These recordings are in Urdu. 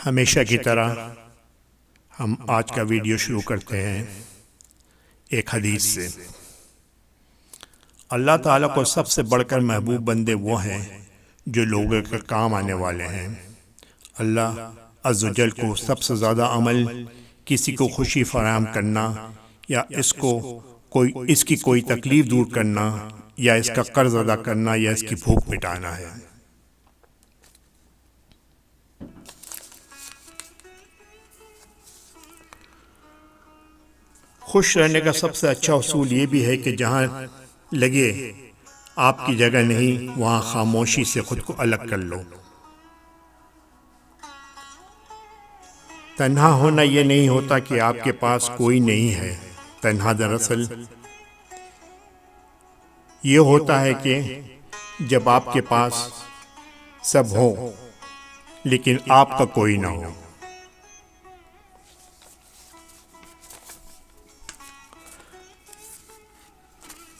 ہمیشہ کی طرح ہم آج کا ویڈیو شروع کرتے ہیں ایک حدیث سے۔ اللہ تعالیٰ کو سب سے بڑھ کر محبوب بندے وہ ہیں جو لوگوں کے کام آنے والے ہیں۔ اللہ عز و جل کو سب سے زیادہ عمل کسی کو خوشی فراہم کرنا یا اس کی کوئی تکلیف دور کرنا یا اس کا قرض ادا کرنا یا اس کی بھوک مٹانا ہے۔ خوش رہنے کا سب سے اچھا اصول یہ بھی ہے کہ جہاں لگے آپ کی جگہ نہیں وہاں خاموشی سے خود کو الگ کر لو۔ تنہا ہونا یہ نہیں ہوتا کہ آپ کے پاس کوئی نہیں ہے، تنہا دراصل یہ ہوتا ہے کہ جب آپ کے پاس سب ہو لیکن آپ کا کوئی نہ ہو۔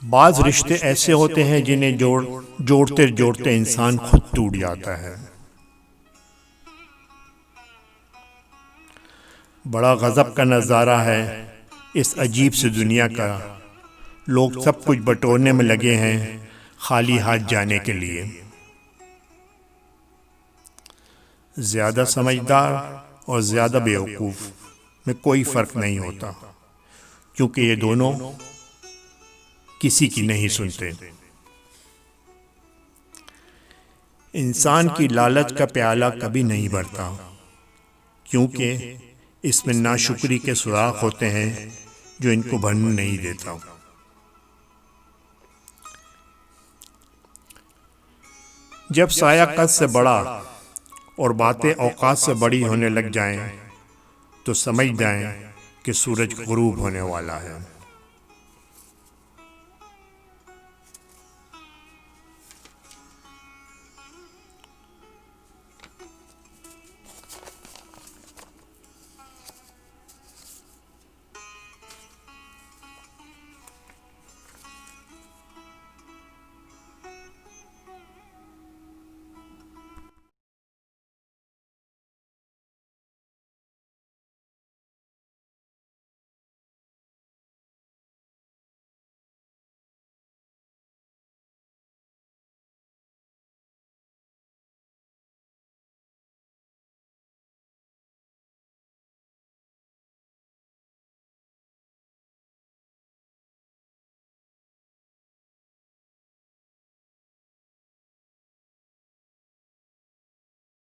بعض رشتے ایسے ہوتے ہیں جنہیں جوڑتے جوڑتے انسان خود ٹوٹ جاتا ہے۔ بڑا غضب کا نظارہ ہے اس عجیب سی دنیا کا، لوگ سب کچھ بٹورنے میں لگے ہیں خالی ہاتھ جانے کے لیے۔ زیادہ سمجھدار اور زیادہ بیوقوف میں کوئی فرق نہیں ہوتا، کیونکہ یہ دونوں کسی کی نہیں سنتے۔ انسان کی لالچ کا پیالہ کبھی نہیں بھرتا، کیونکہ اس میں ناشکری کے سوراخ ہوتے ہیں جو ان کو بھرنے نہیں دیتا۔ جب سایہ قد سے بڑا اور باتیں اوقات سے بڑی ہونے لگ جائیں تو سمجھ جائیں کہ سورج غروب ہونے والا ہے۔